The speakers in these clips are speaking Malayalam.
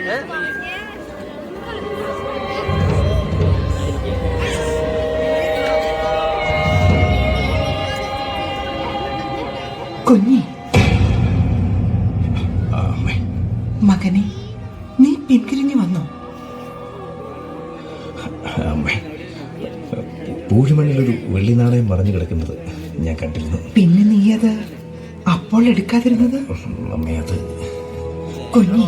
കുഞ്ഞി, മകനെ, നീ പിന്തിരിഞ്ഞു വന്നോ? പൂഴിമണ്ണിലൊരു വെള്ളി നാണയം മറഞ്ഞു കിടക്കുന്നത് ഞാൻ കണ്ടിരുന്നു. പിന്നെ നീ അത് അപ്പോൾ എടുക്കാതിരുന്നത്? അമ്മേ, അത് കുഞ്ഞി,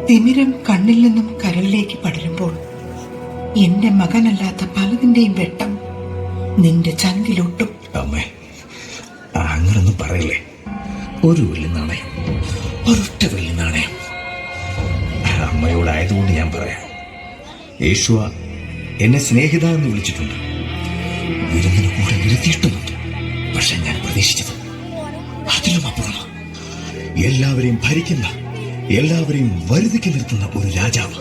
തിമിരം കണ്ണിൽ നിന്നും കരളിലേക്ക് പടരുമ്പോൾ എന്റെ മകനല്ലാത്ത പലതിന്റെയും വെട്ടം നിന്റെ ചങ്കിലൊട്ടും. അമ്മേ, അങ്ങനൊന്നും പറയല്ലേ. ഒരു വെള്ളി നാണയം, ഒരൊറ്റ വെള്ളി നാണയം. അമ്മയോടായതുകൊണ്ട് ഞാൻ പറയാം. യേശുവ എന്നെ സ്നേഹിത എന്ന് വിളിച്ചിട്ടുണ്ട്, വിരുന്നിന് കൂടെ ഇരുത്തിയിട്ടുമുണ്ട്. പക്ഷെ ഞാൻ പ്രതീക്ഷിച്ചത് അതിലും അപ്പുറമാണ്. എല്ലാവരെയും ഭരിക്കുന്ന, എല്ലാവരെയും വരുതിക്ക് നിർത്തുന്ന ഒരു രാജാവ്.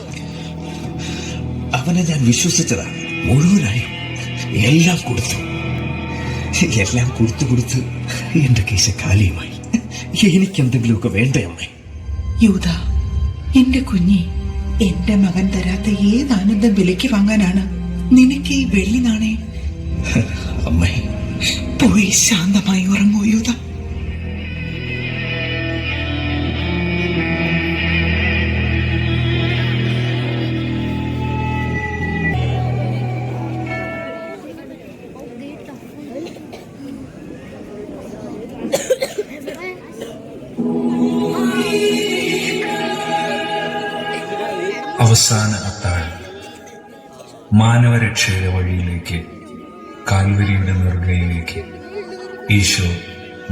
അവനെ ഞാൻ വിശ്വസിച്ചതാ. മുഴുവനായും എല്ലാം കൊടുത്തു. എല്ലാം കൊടുത്ത് എന്റെ കേശ കാലിയുമായി. എനിക്കെന്തെങ്കിലുമൊക്കെ വേണ്ടേ അമ്മേ? യൂദ, എന്റെ കുഞ്ഞി, എന്റെ മകൻ തരാത്ത ഏത് ആനന്ദം വിലയ്ക്ക് വാങ്ങാനാണ് നിനക്ക് ഈ വെള്ളി നാണയം? അമ്മേ, പോയി ശാന്തമായി ഉറങ്ങൂ യൂദ. അവസാന അത്താഴം. മാനവരക്ഷയുടെ വഴിയിലേക്ക്, കാൽവരിയുടെ നെറുകയിലേക്ക് ഈശോ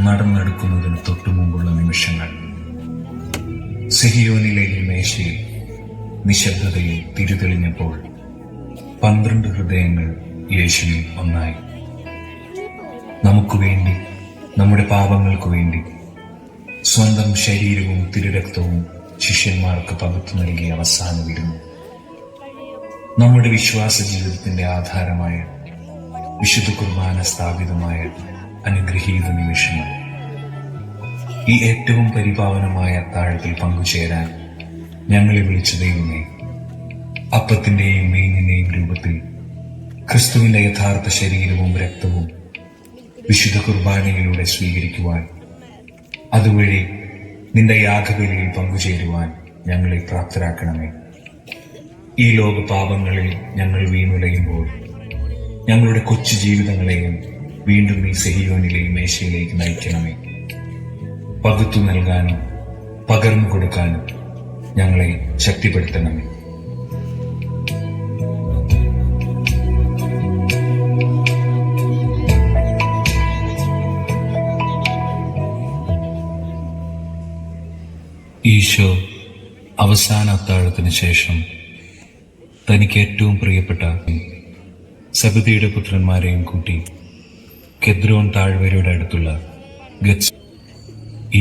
നടന്നെടുക്കുന്നതിന് തൊട്ടുമുമ്പുള്ള നിമിഷങ്ങൾ. സിഹിയോനിലെ ഈ മേശയിൽ നിശബ്ദതയിൽ തിരിതെളിഞ്ഞപ്പോൾ 12 ഹൃദയങ്ങൾ യേശുവിൽ ഒന്നായി. നമുക്ക് വേണ്ടി, നമ്മുടെ പാപങ്ങൾക്ക് വേണ്ടി സ്വന്തം ശരീരവും തിരുരക്തവും ശിഷ്യന്മാർക്ക് പകുത്തു നൽകിയ അവസാന വിരുന്ന്. നമ്മുടെ വിശ്വാസ ജീവിതത്തിന്റെ ആധാരമായ വിശുദ്ധ കുർബാന സ്ഥാപിതമായ അനുഗ്രഹീത നിമിഷങ്ങൾ. ഈ ഏറ്റവും പരിപാവനമായ അത്താഴത്തിൽ പങ്കുചേരാൻ ഞങ്ങളെ വിളിച്ച ദൈവമേ, അപ്പത്തിന്റെയും വീഞ്ഞിന്റെയും രൂപത്തിൽ ക്രിസ്തുവിന്റെ യഥാർത്ഥ ശരീരവും രക്തവും വിശുദ്ധ കുർബാനയിലൂടെ സ്വീകരിക്കുവാൻ, അതുവഴി നിന്റെ യാഗബലിയിൽ പങ്കുചേരുവാൻ ഞങ്ങളെ പ്രാപ്തരാക്കണമേ. ഈ ലോക പാപങ്ങളിൽ ഞങ്ങൾ വീണുലയുമ്പോൾ ഞങ്ങളുടെ കൊച്ചു ജീവിതങ്ങളെയും വീണ്ടും ഈ സിഹിയോനിലെയും മേശയിലേക്ക് നയിക്കണമേ. പകുത്തു നൽകാനും പകർന്നു കൊടുക്കാനും ഞങ്ങളെ ശക്തിപ്പെടുത്തണമേ. ഈശോ അവസാന അത്താഴത്തിന് ശേഷം തനിക്ക് ഏറ്റവും പ്രിയപ്പെട്ട സെബദിയുടെ പുത്രന്മാരെയും കൂട്ടി കെദ്രോൻ താഴ്വരയുടെ അടുത്തുള്ള ഗത്സ്.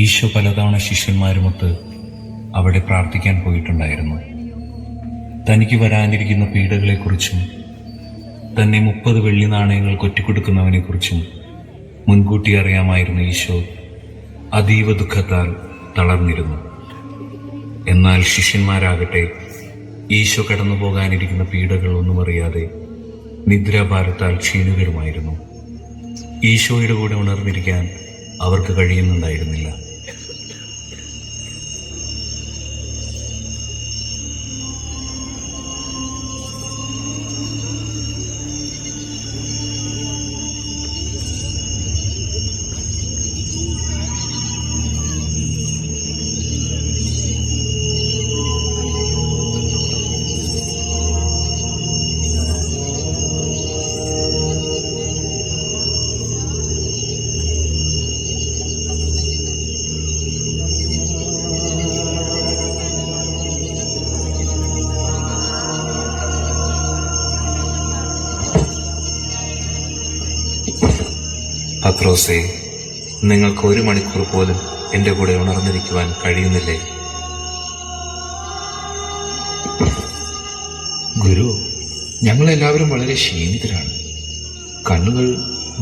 ഈശോ പലതവണ ശിഷ്യന്മാരുമൊത്ത് അവിടെ പ്രാർത്ഥിക്കാൻ പോയിട്ടുണ്ടായിരുന്നു. തനിക്ക് വരാനിരിക്കുന്ന പീഡകളെക്കുറിച്ചും തന്നെ 30 വെള്ളി നാണയങ്ങൾ കൊറ്റിക്കൊടുക്കുന്നവനെക്കുറിച്ചും മുൻകൂട്ടി അറിയാമായിരുന്ന ഈശോ അതീവ ദുഃഖത്താൽ തളർന്നിരുന്നു. എന്നാൽ ശിഷ്യന്മാരാകട്ടെ ഈശോ കടന്നു പോകാനിരിക്കുന്ന പീഡകൾ ഒന്നും അറിയാതെ നിദ്രാഭാരത്താൽ ക്ഷീണിതരുമായിരുന്നു. ഈശോയുടെ കൂടെ ഉണർന്നിരിക്കാൻ അവർക്ക് കഴിയുന്നുണ്ടായിരുന്നില്ല. പത്രോസേ, നിങ്ങൾക്ക് 1 മണിക്കൂർ പോലും എന്റെ കൂടെ ഉണർന്നിരിക്കുവാൻ കഴിയുന്നില്ലേ? ഗുരു, ഞങ്ങളെല്ലാവരും വളരെ ക്ഷീണിതരാണ്. കണ്ണുകൾ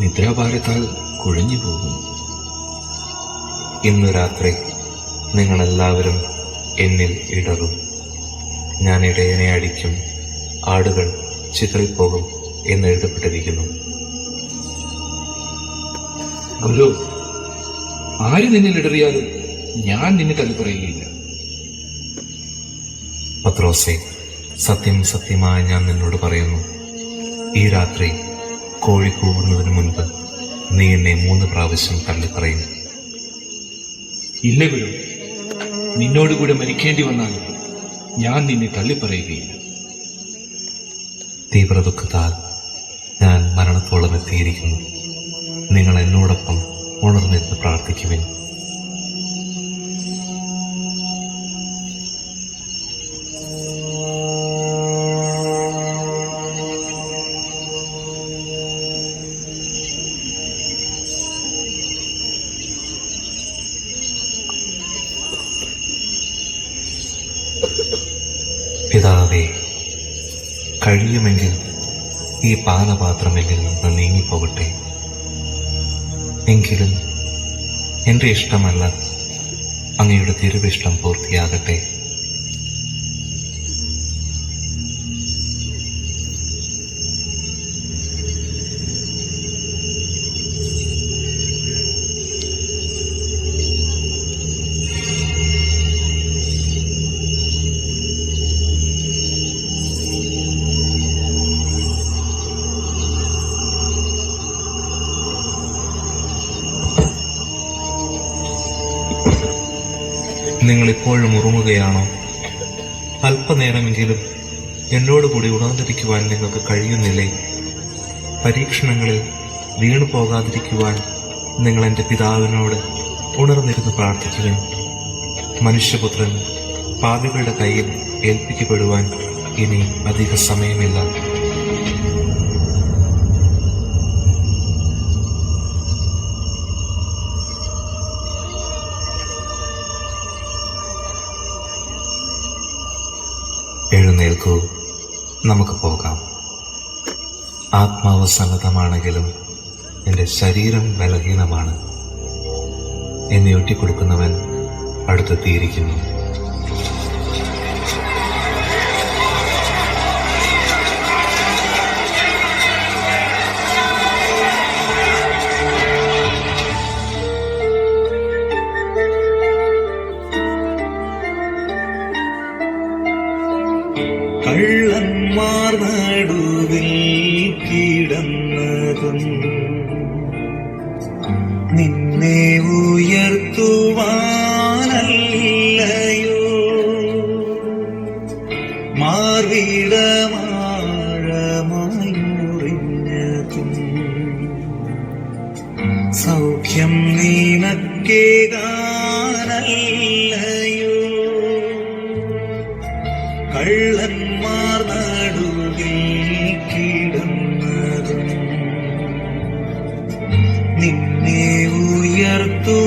നിദ്രാഭാരത്താൽ കുഴഞ്ഞു പോകുന്നു. ഇന്ന് രാത്രി നിങ്ങളെല്ലാവരും എന്നിൽ ഇടറും. ഞാൻ ഇടയനെ അടിക്കും, ആടുകൾ ചിതറിപ്പോകും എന്ന് എഴുതപ്പെട്ടിരിക്കുന്നു. ഗുരു, ആര് നിന്നിൽ ഇടറിയാലും ഞാൻ നിന്നെ തള്ളിപ്പറയുകയില്ല. പത്രോസേ, സത്യം സത്യമായി ഞാൻ നിന്നോട് പറയുന്നു, ഈ രാത്രി കോഴി കൂവുന്നതിന് മുൻപ് നീ എന്നെ 3 പ്രാവശ്യം തള്ളിപ്പറയും. ഇല്ല ഗുരു, നിന്നോടുകൂടെ മരിക്കേണ്ടി വന്നാലും ഞാൻ നിന്നെ തള്ളിപ്പറയുകയില്ല. തീവ്ര ദുഃഖത്താൽ ഞാൻ മരണത്തോളം എത്തിയിരിക്കുന്നു. നിങ്ങൾ എന്നോടൊപ്പം ഉണർന്നിരുന്ന് പ്രാർത്ഥിക്കുവിൻ. പിതാവേ, കഴിയുമെങ്കിൽ ഈ പാനപാത്രമെങ്കിൽ നിന്ന് നീങ്ങിപ്പോകട്ടെ. എങ്കിലും എന്റെ ഇഷ്ടമല്ല, അങ്ങയുടെ തിരുവിഷ്ടം പൂർത്തിയാകട്ടെ. നിങ്ങൾ ഇപ്പോഴും ഉറങ്ങുകയാണോ? അല്പനേരമെങ്കിലും എന്നോടുകൂടി ഉണർന്നിരിക്കുവാൻ നിങ്ങൾക്ക് കഴിയുന്നില്ലേ? പരീക്ഷണങ്ങളിൽ വീണു പോകാതിരിക്കുവാൻ നിങ്ങൾ എൻ്റെ പിതാവിനോട് ഉണർന്നിരുന്ന് പ്രാർത്ഥിക്കുവിൻ. മനുഷ്യപുത്രൻ പാപികളുടെ കയ്യിൽ ഏൽപ്പിക്കപ്പെടുവാൻ ഇനി അധിക സമയമില്ല. എഴുന്നേൽക്കൂ, നമുക്ക് പോകാം. ആത്മാവ് സന്നദ്ധമാണെങ്കിലും എൻ്റെ ശരീരം ബലഹീനമാണ്. എന്നെ ഒറ്റിക്കൊടുക്കുന്നവൻ അടുത്തെത്തിയിരിക്കുന്നു. കള്ളന്മാർ നടുവിൽ കിടന്നതും നിന്നെ ഉയർത്തുവാനല്ലയോ? മാർവിടമാഴമായി മുറിഞ്ഞതും സൗഖ്യം നിനക്കേകാനല്ലയോ? കള്ളന്മാർ നടുവിൽ കിടന്നതും നിന്നെ ഉയർത്തു